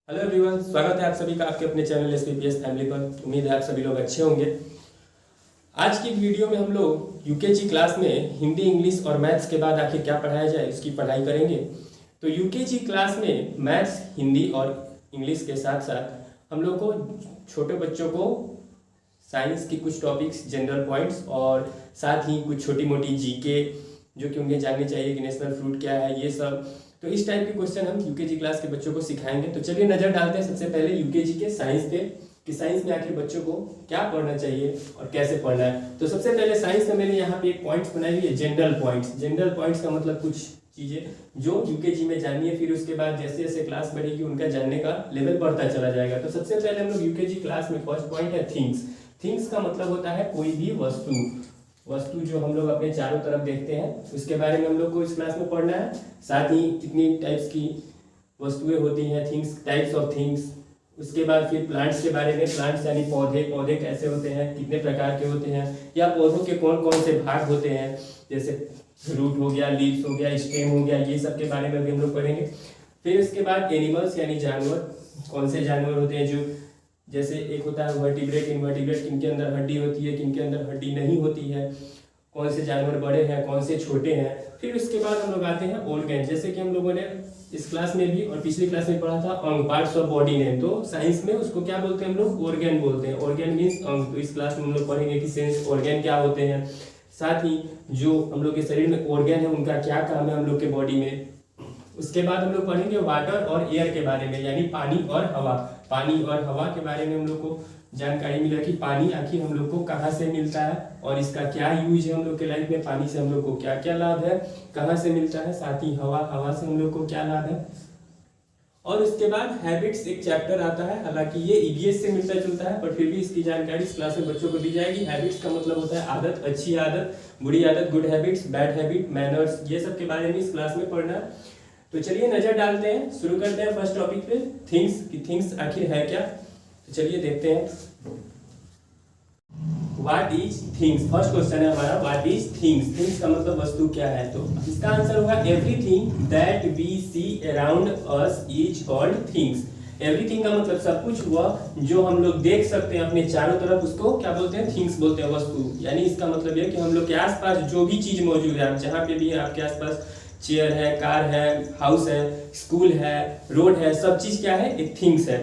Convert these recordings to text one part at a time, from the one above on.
Hello everyone, स्वागत है आप सभी का आपके अपने चैनल SPPS फैमिली पर। उम्मीद है आप सभी लोग अच्छे होंगे। आज की वीडियो में हम लोग यूकेजी क्लास में हिंदी, इंग्लिश और मैथ्स के बाद आखिर क्या पढ़ाया जाए उसकी पढ़ाई करेंगे। तो यूकेजी क्लास में मैथ्स, हिंदी और इंग्लिश के साथ साथ हम लोग को छोटे बच्चों को साइंस की कुछ टॉपिक्स, जनरल पॉइंट्स और साथ ही कुछ छोटी मोटी जीके जो कि उन्हें जाननी चाहिए कि नेशनल फ्रूट क्या है, ये सब। तो इस टाइप के क्वेश्चन हम यूकेजी क्लास के बच्चों को सिखाएंगे। तो चलिए नजर डालते हैं सबसे पहले यूकेजी के साइंस पे कि साइंस में आखिर बच्चों को क्या पढ़ना चाहिए और कैसे पढ़ना है। तो सबसे पहले साइंस में मैंने यहाँ पे एक पॉइंट्स बनाई हुई है, जनरल पॉइंट्स। जनरल पॉइंट्स का मतलब कुछ चीजें जो यूकेजी में जाननी है, फिर उसके बाद जैसे जैसे क्लास बढ़ेगी उनका जानने का लेवल बढ़ता चला जाएगा। तो सबसे पहले हम लोग यूकेजी क्लास में फर्स्ट पॉइंट है थिंग्स। थिंग्स का मतलब होता है कोई भी वस्तु जो हम लोग अपने चारों तरफ देखते हैं उसके बारे में हम लोग को इस क्लास में पढ़ना है। साथ ही कितनी टाइप्स की वस्तुएं होती हैं, थिंग्स, टाइप्स ऑफ थिंग्स। उसके बाद फिर प्लांट्स के बारे में, प्लांट्स यानी पौधे कैसे होते हैं, कितने प्रकार के होते हैं, या पौधों के कौन कौन से भाग होते हैं, जैसे रूट हो गया, लीव्स हो गया, स्टेम हो गया, ये सब के बारे में भी हम लोग पढ़ेंगे। फिर उसके बाद एनिमल्स यानी जानवर, कौन से जानवर होते हैं, जो जैसे एक होता है वर्टिब्रेट, इनवर्टिब्रेट, किनके अंदर हड्डी होती है, किनके अंदर हड्डी नहीं होती है, कौन से जानवर बड़े हैं, कौन से छोटे हैं। फिर उसके बाद हम लोग आते हैं ऑर्गन, जैसे कि हम लोगों ने इस क्लास में भी और पिछली क्लास में पढ़ा था अंग, पार्ट्स ऑफ बॉडी नेम। तो साइंस में उसको क्या बोलते हैं हम लोग, ऑर्गन बोलते हैं। ऑर्गन मीन्स अंग। तो इस क्लास में हम लोग पढ़ेंगे कि सेंस ऑर्गन क्या होते हैं, साथ ही जो हम लोग के शरीर में ऑर्गन है उनका क्या काम है हम लोग के बॉडी में। उसके बाद हम लोग पढ़ेंगे वाटर और एयर के बारे में, यानी पानी और हवा। पानी और हवा के बारे में हम लोग को जानकारी मिला कि पानी आखिर हम लोग को कहाँ से मिलता है और इसका क्या यूज है हम लोग के लाइफ में, पानी से हम लोग को क्या क्या लाभ है, कहाँ से मिलता है। साथ ही हवा से हम लोग को क्या लाभ है। और उसके बाद हैबिट्स एक चैप्टर आता है, हालांकि ये ईवीएस से मिलता जुलता है पर फिर भी इसकी जानकारी इस क्लास में बच्चों को दी जाएगी। हैबिट्स का मतलब होता है आदत, अच्छी आदत, बुरी आदत, good habits, bad habit, manners, ये सब के बारे में इस क्लास में पढ़ना है। तो चलिए नजर डालते हैं, शुरू करते हैं फर्स्ट टॉपिक पे, थिंग्स की थिंग्स आखिर है क्या। तो चलिए देखते हैं what is things. First question है हमारा व्हाट इज थिंग्स। थिंग्स का मतलब वस्तु क्या है। तो इसका आंसर होगा everything that we see around us is called things. Everything का मतलब सब कुछ, वह जो हम लोग देख सकते हैं अपने चारों तरफ उसको क्या बोलते हैं, थिंग्स बोलते हैं, वस्तु। यानी इसका मतलब यह कि हम लोग के आसपास जो भी चीज मौजूद है, आप जहाँ पे भी है आपके आसपास, चेयर है, कार है, हाउस है, स्कूल है, रोड है, सब चीज क्या है, एक थिंग्स है।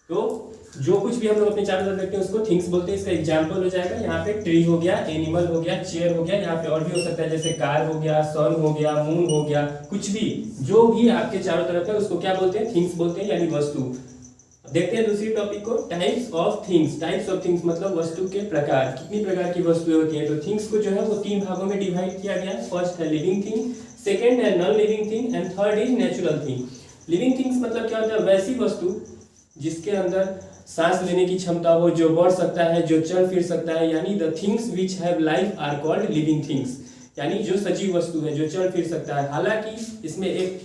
तो जो कुछ भी हम लोग अपने चारों तरफ देखते हैं उसको थिंग्स बोलते हैं। इसका एग्जांपल हो जाएगा यहाँ पे ट्री हो गया, एनिमल हो गया, चेयर हो गया, यहाँ पे और भी हो सकता है जैसे कार हो गया, सन हो गया, मून हो गया, कुछ भी जो भी आपके चारों तरफ है उसको क्या बोलते हैं, थिंग्स बोलते हैं, यानी वस्तु। देखते हैं दूसरी टॉपिक को, types of things. Types of things मतलब वस्तु के प्रकार, कितनी प्रकार की वस्तुएं होती हैं। तो थिंग्स को जो है वो तीन भागों में डिवाइड किया गया है। फर्स्ट है लिविंग थिंग, सेकेंड है non living thing and third is natural thing. Living things मतलब क्या होता है, वैसी वस्तु जिसके अंदर सांस लेने की क्षमता हो, जो बढ़ सकता है, जो चल फिर सकता है, यानी the things which have life are called living things. यानी जो सजीव वस्तु है, जो चल फिर सकता है। हालांकि इसमें एक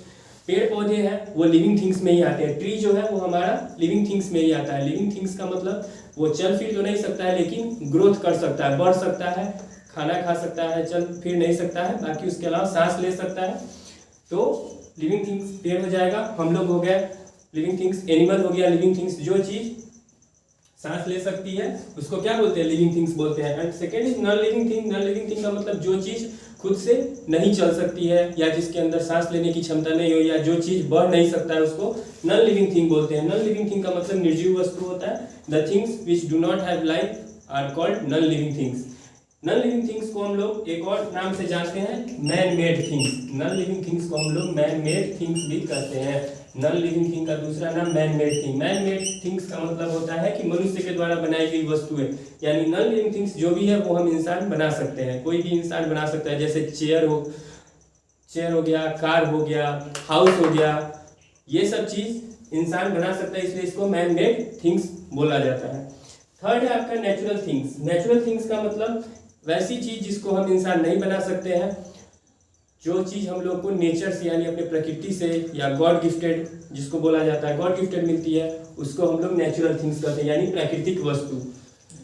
पेड़ पौधे हैं वो लिविंग थिंग्स में ही आते हैं। ट्री जो है वो हमारा लिविंग थिंग्स में ही आता है। लिविंग थिंग्स का मतलब वो चल फिर तो नहीं सकता है लेकिन ग्रोथ कर सकता है, बढ़ सकता है, खाना खा सकता है, चल फिर नहीं सकता है, बाकी उसके अलावा सांस ले सकता है। तो लिविंग थिंग्स पेड़ हो जाएगा, हम लोग हो गए लिविंग थिंग्स, एनिमल हो गया लिविंग थिंग्स, जो चीज सांस ले सकती है उसको क्या बोलते हैं, लिविंग थिंग्स बोलते हैं। And second is non living thing. Non living thing का मतलब जो चीज खुद से नहीं चल सकती है या जिसके अंदर सांस लेने की क्षमता नहीं हो या जो चीज बढ़ नहीं सकता है उसको नॉन लिविंग थिंग बोलते हैं। नॉन लिविंग थिंग का मतलब निर्जीव वस्तु होता है। The things which do not have life are called non living things. Non living things को हम लोग एक और नाम से जानते हैं, man made things. Non living things को हम लोग मैन मेड थिंग्स भी कहते हैं। नॉन लिविंग थिंग का दूसरा नाम man made thing. Man made things का मतलब होता है कि मनुष्य के द्वारा बनाई गई वस्तुएं। यानी नॉन लिविंग थिंग्स जो भी है वो हम इंसान बना सकते हैं, कोई भी इंसान बना सकता है। जैसे चेयर हो गया, कार हो गया, हाउस हो गया, ये सब चीज इंसान बना सकता है, इसलिए इसको मैन मेड थिंग्स बोला जाता है। थर्ड है आपका नेचुरल थिंग्स। नेचुरल थिंग्स का मतलब वैसी चीज जिसको हम इंसान नहीं बना सकते हैं, जो चीज हम लोग को नेचर से यानी अपने प्रकृति से या गॉड गिफ्टेड जिसको बोला जाता है, गॉड गिफ्टेड मिलती है, उसको हम लोग नेचुरल थिंग्स कहते हैं, यानी प्राकृतिक वस्तु।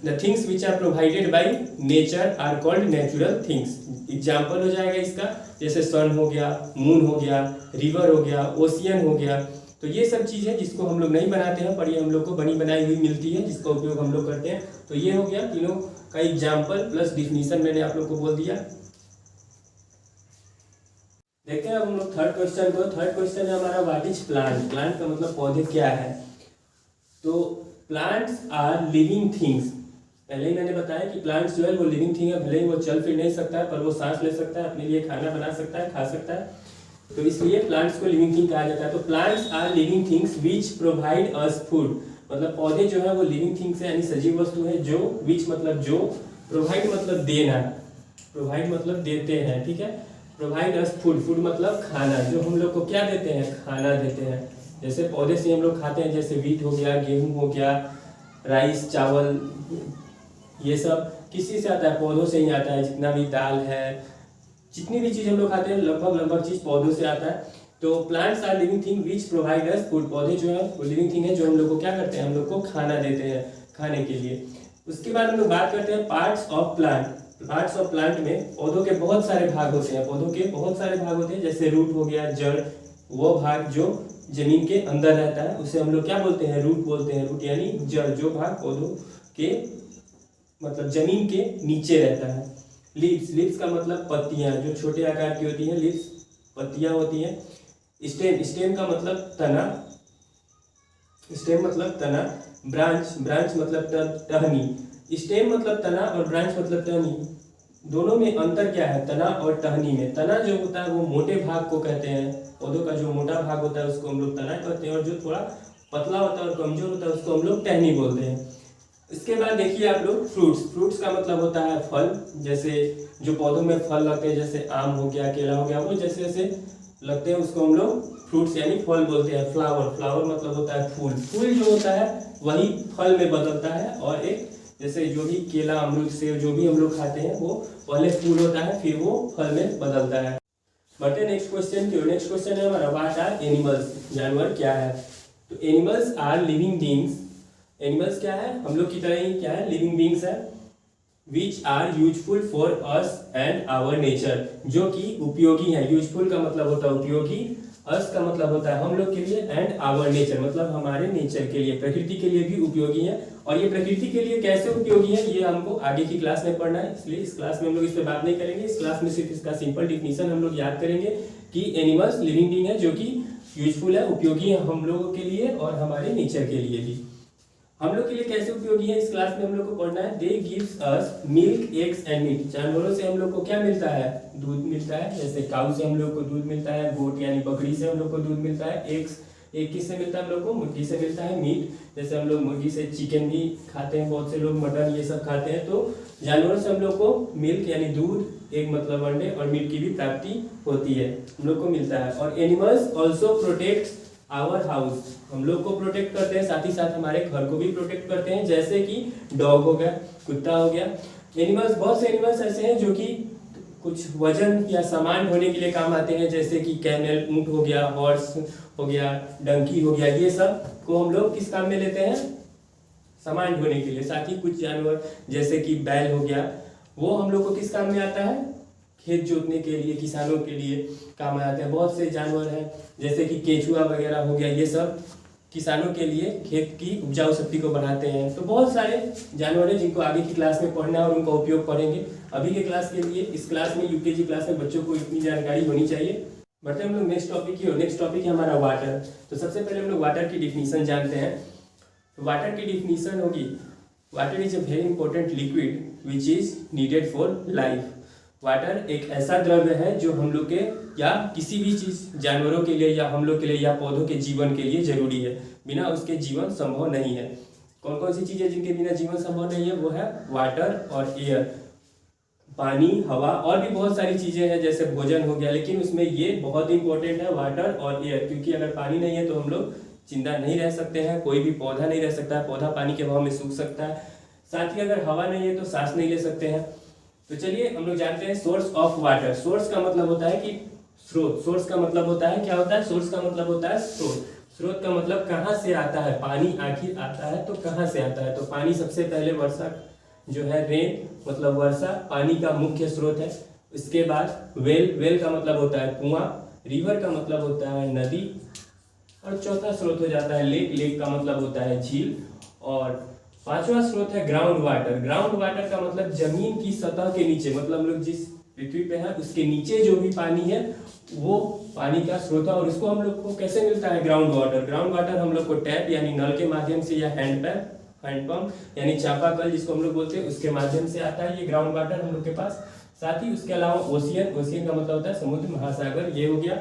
The things which are provided by nature are called natural things. Example हो जाएगा इसका, जैसे सन हो गया, मून हो गया, रिवर हो गया, ओशियन हो गया, तो ये सब चीज़ है जिसको हम लोग नहीं बनाते हैं, पर ये हम लोग को बनी बनाई हुई मिलती है, जिसका उपयोग हम लोग करते हैं। तो ये हो गया तीनों का एग्जाम्पल प्लस डिफिनीशन मैंने आप लोग को बोल दिया। देखते हैं अब हम लोग थर्ड क्वेश्चन को। थर्ड क्वेश्चन है हमारा व्हाट इज प्लांट। प्लांट का मतलब पौधे क्या है। तो प्लांट्स आर लिविंग थिंग्स। पहले ही मैंने बताया कि प्लांट्स जो है वो लिविंग थिंग है, भले ही वो चल फिर नहीं सकता है पर वो सांस ले सकता है, अपने लिए खाना बना सकता है, खा सकता है, तो इसलिए प्लांट्स को लिविंग थिंग कहा जाता है। तो plants are living things which provide us food. मतलब पौधे जो है वो लिविंग थिंग्स है, यानी सजीव वस्तु है, जो विच मतलब जो, प्रोवाइड मतलब देना, प्रोवाइड मतलब देते हैं, ठीक है। प्रोवाइड अस फूड, फूड मतलब खाना, जो हम लोग को क्या देते हैं, खाना देते हैं। जैसे पौधे से हम लोग खाते हैं, जैसे वीट हो गया, गेहूं हो गया, राइस, चावल, ये सब किसी से आता है, पौधों से ही आता है। जितना भी दाल है, जितनी भी चीज़ हम लोग खाते हैं लगभग चीज़ पौधों से आता है। तो plants are living thing which provide us food. पौधे जो है वो लिविंग थिंग है, जो हम लोग को क्या करते हैं, हम लोग को खाना देते हैं, खाने के लिए। उसके बाद हम लोग बात करते हैं parts of plant. Parts of plant में पौधों के बहुत सारे भाग होते हैं, पौधों के बहुत सारे भाग होते हैं। जैसे रूट हो गया, जड़, वो भाग जो जमीन के अंदर रहता है उसे हम लोग क्या बोलते हैं, रूट बोलते हैं। रूट यानी जड़, जो भाग पौधों के मतलब जमीन के नीचे रहता है। लीव्स, लीव्स का मतलब पत्तियां, जो छोटे आकार की होती हैं, लीव्स पत्तियां होती हैं। स्टेम, स्टेम का मतलब तना, स्टेम मतलब तना। ब्रांच, ब्रांच मतलब टहनी। स्टेम मतलब तना और ब्रांच मतलब टहनी, दोनों में अंतर क्या है, तना और टहनी में। तना जो होता है वो मोटे भाग को कहते हैं, पौधों का जो मोटा भाग होता है उसको हम लोग तना कहते हैं, और जो थोड़ा पतला होता है और कमजोर होता है उसको हम लोग टहनी बोलते हैं। इसके बाद देखिए आप लोग फ्रूट्स। फ्रूट्स का मतलब होता है फल। जैसे जो पौधों में फल लगते हैं, जैसे आम हो गया, केला हो गया, वो जैसे जैसे लगते हैं उसको हम लोग फ्रूट्स यानी फल बोलते हैं। फ्लावर, फ्लावर मतलब होता है फूल। फूल जो होता है वही फल में बदलता है, और एक जैसे जो भी केला, अमरूद, सेब जो भी हम लोग खाते हैं वो पहले फूल होता है, फिर वो फल में बदलता है। बढ़ते नेक्स्ट क्वेश्चन की। नेक्स्ट क्वेश्चन है हमारा व्हाट आर एनिमल्स। जानवर क्या है। तो animals are living beings. Animals क्या है, हम लोग की तरह ही क्या है, लिविंग बीइंग्स है। Which are useful for us and our nature, जो कि उपयोगी है। यूजफुल का मतलब होता है उपयोगी, अस का मतलब होता है हम लोग के लिए, एंड आवर नेचर मतलब हमारे नेचर के लिए, प्रकृति के लिए भी उपयोगी है। और ये प्रकृति के लिए कैसे उपयोगी है ये हमको आगे की क्लास में पढ़ना है, इसलिए इस क्लास में हम लोग इस पर बात नहीं करेंगे। इस क्लास में सिर्फ इसका सिंपल डिफिनीशन हम लोग याद करेंगे कि एनिमल्स लिविंग बीइंग है, जो कि यूजफुल है, उपयोगी है हम लोगों के लिए और हमारे नेचर के लिए भी। हम लोग के लिए कैसे उपयोगी है इस क्लास में हम लोग को पढ़ना है। They gives us milk, eggs and meat. जानवरों से हम लोग को क्या मिलता है, दूध मिलता है। जैसे काऊ से हम लोग को दूध मिलता है, गोट यानी बकरी से हम लोग को दूध मिलता है। एग्स, एग किससे मिलता है हम लोग को, मुर्गी से मिलता है। मीट, जैसे हम लोग मुर्गी से चिकन भी खाते हैं, बहुत से लोग मटन ये सब खाते हैं। तो जानवरों से हम लोग को मिल्क यानी दूध, एग मतलब अंडे, और मीट की भी प्राप्ति होती है, हम लोग को मिलता है। और animals also protect our house, हम लोग को प्रोटेक्ट करते हैं, साथ ही साथ हमारे घर को भी प्रोटेक्ट करते हैं। जैसे कि डॉग हो गया, कुत्ता हो गया। एनिमल्स, बहुत से एनिमल्स ऐसे हैं जो कि कुछ वजन या सामान ढोने के लिए काम आते हैं, जैसे कि कैमल, ऊंट हो गया, हॉर्स हो गया, डंकी हो गया, ये सब को हम लोग किस काम में लेते हैं, सामान ढोने के लिए। साथ ही कुछ जानवर जैसे कि बैल हो गया, वो हम लोग को किस काम में आता है, खेत जोतने के लिए, किसानों के लिए काम में आते हैं। बहुत से जानवर हैं जैसे कि केचुआ वगैरह हो गया, ये सब किसानों के लिए खेत की उपजाऊ शक्ति को बढ़ाते हैं। तो बहुत सारे जानवर हैं जिनको आगे की क्लास में पढ़ना है और उनका उपयोग पढ़ेंगे। अभी के क्लास के लिए, इस क्लास में, यूकेजी क्लास में बच्चों को इतनी जानकारी होनी चाहिए। बढ़ते हम लोग नेक्स्ट टॉपिक की ओर। नेक्स्ट टॉपिक है हमारा वाटर। तो सबसे पहले हम लोग वाटर की डिफिनीशन जानते हैं। तो वाटर की डिफिनीशन होगी, water is a very important liquid which is needed for life. Water एक ऐसा द्रव्य है जो हम लोग के या किसी भी चीज, जानवरों के लिए या हम लोग के लिए या पौधों के जीवन के लिए जरूरी है, बिना उसके जीवन संभव नहीं है। कौन कौन सी चीजें जिनके बिना जीवन संभव नहीं है, वो है वाटर और एयर, पानी, हवा, और भी बहुत सारी चीजें हैं जैसे भोजन हो गया, लेकिन उसमें ये बहुत इंपॉर्टेंट है वाटर और एयर, क्योंकि अगर पानी नहीं है तो हम लोग जिंदा नहीं रह सकते हैं, कोई भी पौधा नहीं रह सकता है, पौधा पानी के अभाव में सूख सकता है। साथ ही अगर हवा नहीं है तो सांस नहीं ले सकते हैं। तो चलिए हम लोग जानते हैं सोर्स ऑफ वाटर। सोर्स का मतलब होता है कि स्रोत, सोर्स का मतलब होता है, क्या होता है, सोर्स का मतलब होता है स्रोत। स्रोत का मतलब कहाँ से आता है, पानी आखिर आता है तो कहाँ से आता है। तो पानी सबसे पहले वर्षा जो है, रेन मतलब वर्षा पानी का मुख्य स्रोत है। इसके बाद वेल, वेल का मतलब होता है कुआं। रिवर का मतलब होता है नदी। और चौथा स्रोत हो जाता है लेक। लेक का मतलब होता है झील। और पांचवा स्रोत है ग्राउंड वाटर। ग्राउंड वाटर का मतलब जमीन की सतह के नीचे, मतलब हम लोग जिस पृथ्वी पे है उसके नीचे जो भी पानी है वो पानी का स्रोत है। और उसको हम लोग को कैसे मिलता है? Ground water. ग्राउंड वाटर हम लोग को टैप यानी नल के माध्यम से, या हैंडपंप यानी चापाकल जिसको हम लोग बोलते हैं, उसके माध्यम से आता है ये ग्राउंड वाटर हम लोग के पास। साथ ही उसके अलावा ओशियन। ओशियन का मतलब होता है समुद्र, महासागर, ये हो गया।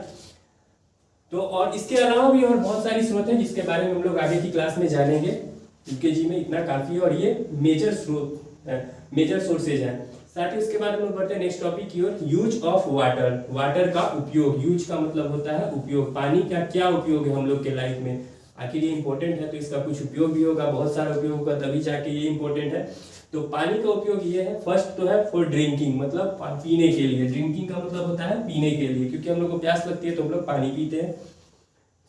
तो और इसके अलावा भी और बहुत सारी स्रोत हैं जिसके बारे में हम लोग आगे की क्लास में जानेंगे। यूकेजी में इतना काफी है और ये मेजर स्रोत है, मेजर सोर्सेज है। साथ ही उसके बाद हम लोग बढ़ते हैं नेक्स्ट टॉपिक की ओर, यूज ऑफ वाटर। वाटर का उपयोग। यूज का मतलब होता है उपयोग। पानी का क्या उपयोग है हम लोग के लाइफ में, आखिर ये इंपॉर्टेंट है तो इसका कुछ उपयोग भी होगा, बहुत सारा उपयोग होगा, तभी जाके ये इंपॉर्टेंट है। तो पानी का उपयोग ये है, फर्स्ट तो है फॉर ड्रिंकिंग, मतलब पीने के लिए। ड्रिंकिंग का मतलब होता है पीने के लिए, क्योंकि हम लोग को प्यास लगती है तो हम लोग पानी पीते हैं।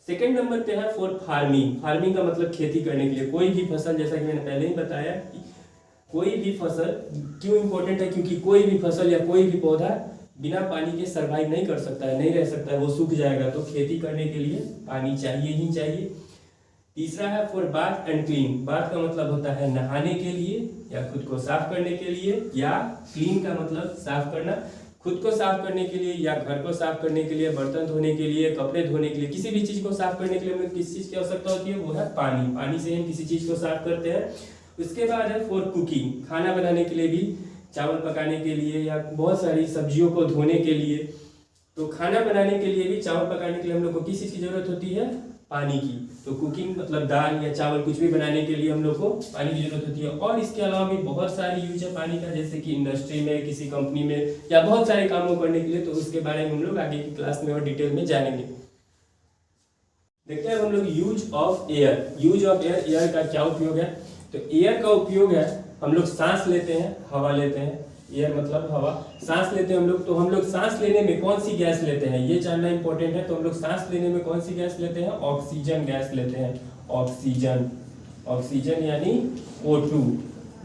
सेकेंड नंबर पे है फॉर फार्मिंग। फार्मिंग का मतलब खेती करने के लिए। कोई भी फसल, जैसा कि मैंने पहले ही बताया कि कोई भी फसल क्यों इंपॉर्टेंट है, क्योंकि कोई भी फसल या कोई भी पौधा बिना पानी के सरवाइव नहीं कर सकता है, नहीं रह सकता है, वो सूख जाएगा। तो खेती करने के लिए पानी चाहिए ही चाहिए। तीसरा है for bath and clean. Bath का मतलब होता है नहाने के लिए या खुद को साफ करने के लिए, या क्लीन का मतलब साफ करना, खुद को साफ करने के लिए या घर को साफ करने के लिए, बर्तन धोने के लिए, कपड़े धोने के लिए, किसी भी चीज को साफ करने के लिए हमें किस चीज की आवश्यकता होती है? वो है पानी। पानी से हम किसी चीज को साफ करते हैं। उसके बाद है फॉर कुकिंग। खाना बनाने के लिए भी, चावल पकाने के लिए या बहुत सारी सब्जियों को धोने के लिए। तो खाना बनाने के लिए भी, चावल पकाने के लिए हम लोग को किस चीज की जरूरत होती है? पानी की। तो कुकिंग मतलब दाल या चावल कुछ भी बनाने के लिए हम लोग को पानी की जरूरत होती है। और इसके अलावा भी बहुत सारी यूज है पानी का, जैसे कि इंडस्ट्री में, किसी कंपनी में, या बहुत सारे कामों करने के लिए। तो उसके बारे में हम लोग आगे की क्लास में और डिटेल में जानेंगे। देखते हैं हम लोग use of air. Use of air, air का क्या उपयोग है? तो एयर का उपयोग है, हम लोग सांस लेते हैं, हवा लेते हैं। एयर मतलब हवा। सांस लेते हैं हम लोग, तो हम लोग सांस लेने में कौन सी गैस लेते हैं ये जानना इंपॉर्टेंट है। तो हम लोग सांस लेने में कौन सी गैस लेते हैं? ऑक्सीजन गैस लेते हैं। ऑक्सीजन, ऑक्सीजन यानी O2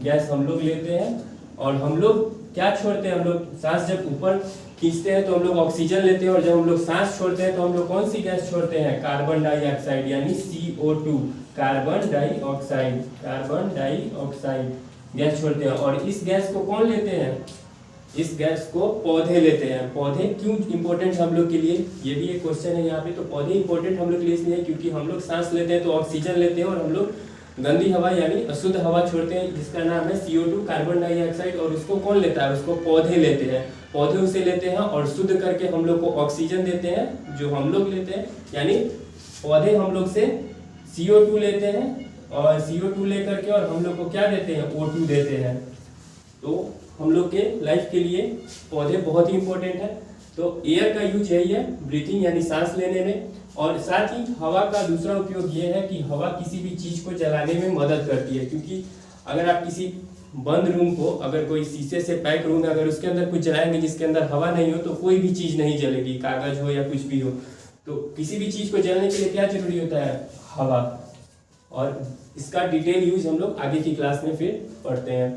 गैस हम लोग लेते हैं। और हम लोग क्या छोड़ते हैं? हम लोग सांस जब ऊपर खींचते हैं तो हम लोग ऑक्सीजन लेते हैं, और जब हम लोग सांस छोड़ते हैं तो हम लोग कौन सी गैस छोड़ते हैं? कार्बन डाइऑक्साइड यानी CO2, carbon dioxide, carbon dioxide gas छोड़ते हैं। और इस गैस को कौन लेते हैं? इस गैस को पौधे लेते हैं। पौधे क्यों इंपॉर्टेंट है हम लोग के लिए, ये भी एक क्वेश्चन है यहाँ पे। तो पौधे इंपॉर्टेंट हम लोग के लिए इसलिए है क्योंकि हम लोग सांस लेते हैं तो ऑक्सीजन लेते हैं, और हम लोग गंदी हवा यानी अशुद्ध हवा छोड़ते हैं जिसका नाम है CO2, कार्बन डाइऑक्साइड। और उसको कौन लेता है? उसको पौधे लेते हैं। पौधे उसे लेते हैं और शुद्ध करके हम लोग को ऑक्सीजन देते हैं जो हम लोग लेते हैं। यानी पौधे हम लोग से CO2 लेते हैं, और CO2 लेकर के और हम लोग को क्या देते हैं? O2 देते हैं। तो हम लोग के लाइफ के लिए पौधे बहुत ही इंपॉर्टेंट है। तो एयर का यूज यही है, ब्रीथिंग यानी सांस लेने में। और साथ ही हवा का दूसरा उपयोग ये है कि हवा किसी भी चीज को जलाने में मदद करती है। क्योंकि अगर आप किसी बंद रूम को, अगर कोई शीशे से पैक रूम है, अगर उसके अंदर कुछ जलाएंगे जिसके अंदर हवा नहीं हो तो कोई भी चीज नहीं जलेगी, कागज हो या कुछ भी हो। तो किसी भी चीज को जलने के लिए क्या जरूरी होता है? हवा। और इसका डिटेल यूज हम लोग आगे की क्लास में फिर पढ़ते हैं।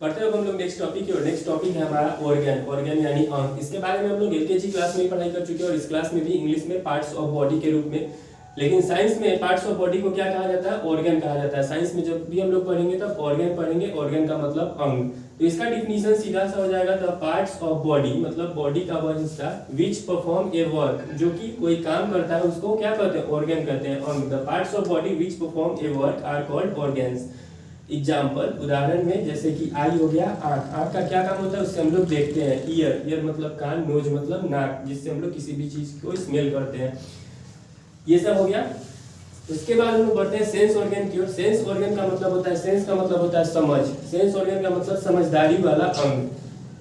पढ़ते हैं हम लोग नेक्स्ट टॉपिक की, और नेक्स्ट टॉपिक है हमारा ऑर्गन। ऑर्गन यानी अंग। इसके बारे में हम लोग LKG क्लास में ही पढ़ाई कर चुके हैं, और इस क्लास में भी इंग्लिश में पार्ट्स ऑफ बॉडी के रूप में। लेकिन साइंस में पार्ट्स ऑफ बॉडी को क्या कहा जाता है? ऑर्गन कहा जाता है। साइंस में जब भी हम लोग पढ़ेंगे तब ऑर्गन पढ़ेंगे। ऑर्गन का मतलब अंग। तो इसका डिफिनीशन सीधा सा हो जाएगा, द पार्ट्स ऑफ बॉडी मतलब बॉडी का वह हिस्सा विच परफॉर्म ए वर्क, जो कि कोई काम करता है उसको क्या कहते हैं? ऑर्गन कहते हैं। अंग। The parts of body which perform a work are called organs. Example, उदाहरण में जैसे कि आई हो गया आँख। आँख का क्या काम होता है उससे हम लोग देखते हैं। ईयर, ईयर मतलब कान, नोज मतलब नाक, जिससे हम लोग किसी भी चीज को स्मेल करते हैं। ये सब हो गया। उसके बाद हम लोग बढ़ते हैं सेंस ऑर्गन की ओर। सेंस ऑर्गन का मतलब होता है, सेंस का मतलब होता है समझ। सेंस ऑर्गन का मतलब समझदारी वाला अंग।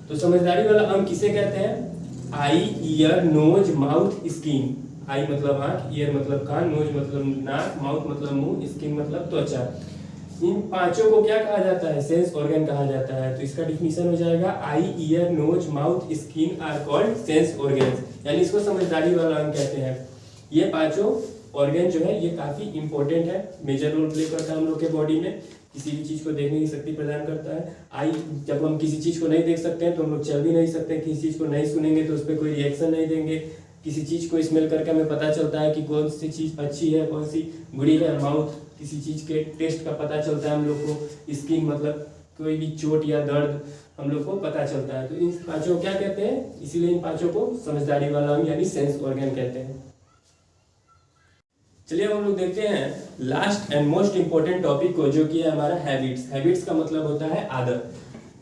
तो समझदारी वाला अंग किसे कहते हैं? आई, ईयर, नोज, माउथ, स्किन। आई मतलब आँख, ईयर मतलब कान, नोज मतलब नाक, माउथ मतलब मुंह, स्किन मतलब त्वचा। इन पांचों को क्या कहा जाता है? सेंस ऑर्गन कहा जाता है। तो इसका डिफिनीशन हो जाएगा, eye, ear, nose, mouth, skin are called sense organs, यानी इसको समझदारी वाला अंग कहते हैं। ये पांचों ऑर्गन जो है ये काफी इंपॉर्टेंट है, मेजर रोल प्ले करता है हम लोग के बॉडी में। किसी भी चीज को देखने की शक्ति प्रदान करता है। आई, जब हम किसी चीज को नहीं देख सकते हैं तो हम लोग चल भी नहीं सकते, किसी चीज को नहीं सुनेंगे तो उस पर कोई रिएक्शन नहीं देंगे, किसी चीज़ को स्मेल करके हमें पता चलता है कि कौन सी चीज़ अच्छी है कौन सी बुरी है। माउथ किसी चीज़ के टेस्ट का पता चलता है हम लोग को। स्किन मतलब कोई भी चोट या दर्द हम लोग को पता चलता है। तो इन पांचों को क्या कहते हैं, इसीलिए इन पांचों को समझदारी वाला अंग यानी सेंस ऑर्गन कहते हैं। चलिए हम लोग देखते हैं last and most important topic को, जो कि है हमारा हैबिट्स। हैबिट्स का मतलब होता है आदत।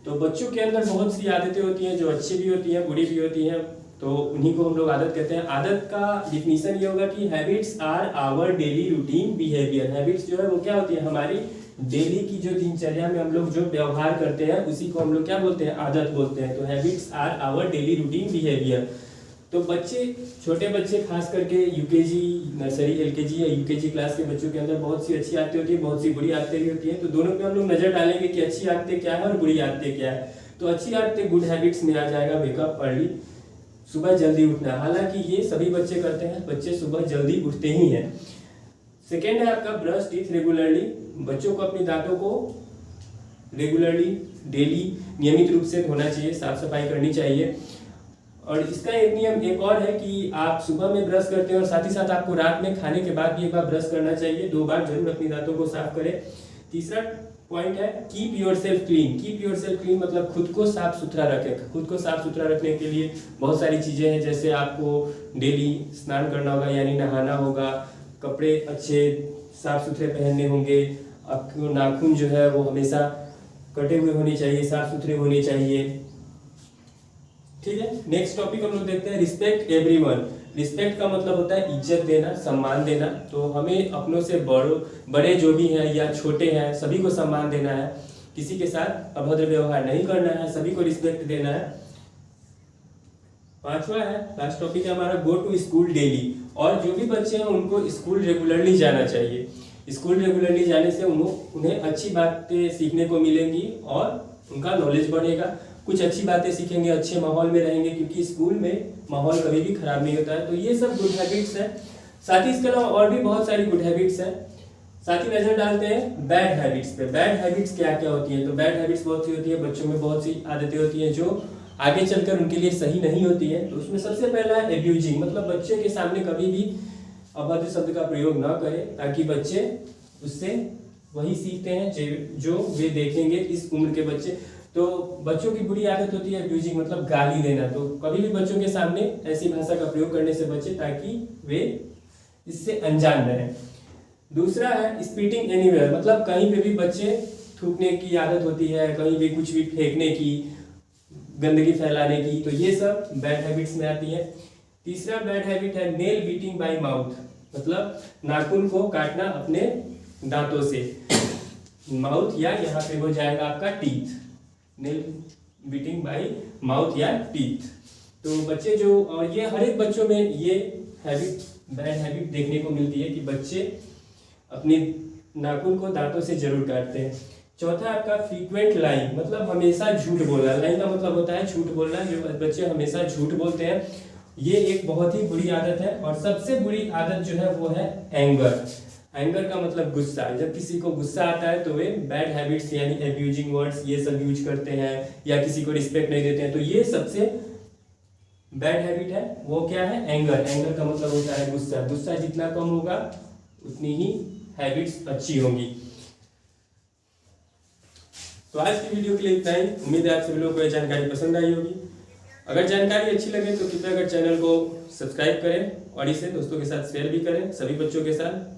तो बच्चों के अंदर बहुत सी आदतें होती हैं जो अच्छी भी होती हैं बुरी भी होती हैं, तो उन्हीं को हम लोग आदत कहते हैं। आदत का डिफिनीशन ये होगा कि habits are our daily routine behaviour. Habits जो है वो क्या होती है, हमारी डेली की जो दिनचर्या में हम लोग जो व्यवहार करते हैं उसी को हम लोग क्या बोलते हैं, आदत बोलते हैं। तो habits are our daily routine behaviour. तो बच्चे, छोटे बच्चे खास करके यूकेजी, नर्सरी, एलकेजी या यूकेजी क्लास के बच्चों के अंदर बहुत सी अच्छी आदतें होती है, बहुत सी बुरी आदतें भी होती हैं। तो दोनों पे हम लोग नजर डालेंगे कि अच्छी आदतें क्या है और बुरी आदतें क्या है। तो अच्छी आदतें गुड हैबिट्स में आ जाएगा वेकअप अर्ली, सुबह जल्दी उठना। हालांकि ये सभी बच्चे करते हैं, बच्चे सुबह जल्दी उठते ही हैं। सेकेंड है आपका ब्रश टीथ रेगुलरली। बच्चों को अपने दांतों को रेगुलरली डेली नियमित रूप से धोना चाहिए, साफ सफाई करनी चाहिए। और इसका एक नियम एक और है कि आप सुबह में ब्रश करते हैं और साथ ही साथ आपको रात में खाने के बाद भी एक बार ब्रश करना चाहिए। 2 बार जरूर अपने दांतों को साफ करें। तीसरा पॉइंट है keep your self clean. Keep your self clean मतलब खुद को साफ सुथरा रखें। खुद को साफ सुथरा रखने के लिए बहुत सारी चीज़ें हैं, जैसे आपको डेली स्नान करना होगा यानी नहाना होगा, कपड़े अच्छे साफ सुथरे पहनने होंगे, आपको नाखून जो है वो हमेशा कटे हुए होने चाहिए, साफ सुथरे होने चाहिए। ठीक है, नेक्स्ट टॉपिक हम लोग देखते हैं रिस्पेक्ट एवरीवन। रिस्पेक्ट का मतलब होता है इज्जत देना, सम्मान देना। तो हमें अपनों से बड़े जो भी हैं या छोटे हैं सभी को सम्मान देना है, किसी के साथ अभद्र व्यवहार नहीं करना है, सभी को रिस्पेक्ट देना है। पांचवा है, लास्ट टॉपिक है हमारा, गो टू स्कूल डेली। और जो भी बच्चे हैं उनको स्कूल रेगुलरली जाना चाहिए। स्कूल रेगुलरली जाने से उन्हें अच्छी बातें सीखने को मिलेंगी और उनका नॉलेज बढ़ेगा। कुछ अच्छी बातें सीखेंगे, अच्छे माहौल में रहेंगे, क्योंकि स्कूल में माहौल कभी भी खराब नहीं होता है। तो ये सब गुड हैबिट्स हैं। साथ ही इसके अलावा और भी बहुत सारी गुड हैबिट्स हैं। साथ ही नजर डालते हैं बैड हैबिट्स पे। बैड हैबिट्स क्या क्या होती हैं। तो बैड हैबिट्स बहुत सी होती है, बच्चों में बहुत सी आदतें होती हैं जो आगे चलकर उनके लिए सही नहीं होती है। तो उसमें सबसे पहला है एब्यूजिंग, मतलब बच्चे के सामने कभी भी अभद्र शब्द का प्रयोग ना करें, ताकि बच्चे उससे वही सीखते हैं जो वे देखेंगे। इस उम्र के बच्चे, तो बच्चों की बुरी आदत होती है एब्यूजिंग मतलब गाली देना। तो कभी भी बच्चों के सामने ऐसी भाषा का प्रयोग करने से बचे, ताकि वे इससे अनजान रहें। दूसरा है स्पीटिंग एनीवेयर, मतलब कहीं पे भी बच्चे थूकने की आदत होती है, कहीं भी कुछ भी फेंकने की, गंदगी फैलाने की। तो ये सब बैड हैबिट्स में आती है। तीसरा बैड हैबिट है नेल बीटिंग बाय माउथ, मतलब नाखून को काटना अपने दांतों से। माउथ या यहाँ पे हो जाएगा आपका teeth, nail beating bye mouth या टीथ। तो बच्चे जो, और ये हर एक बच्चों में ये हैबिट, बैड हैबिट देखने को मिलती है कि बच्चे अपने नाखून को दांतों से जरूर काटते हैं। चौथा आपका फ्रीक्वेंट लाइंग, मतलब हमेशा झूठ बोलना। लाइंग का मतलब होता है झूठ बोलना। जो बच्चे हमेशा झूठ बोलते हैं ये एक बहुत ही बुरी आदत है। और सबसे बुरी आदत जो है वो है एंगर। एंगर का मतलब गुस्सा। जब किसी को गुस्सा आता है तो वे बैड हैबिट्स यानी एब्यूजिंग वर्ड्स ये सब यूज करते हैं, या किसी को रिस्पेक्ट नहीं देते हैं। तो ये सबसे बैड हैबिट है। वो क्या है, एंगर। एंगर का मतलब होता है गुस्सा। गुस्सा जितना कम होगा उतनी ही हैबिट्स अच्छी होंगी। तो आज की वीडियो के लिए इतना ही। उम्मीद है आप सभी लोगों को यह जानकारी पसंद आई होगी। अगर जानकारी अच्छी लगे तो कृपया अगर चैनल को सब्सक्राइब करें और इसे दोस्तों के साथ शेयर भी करें, सभी बच्चों के साथ।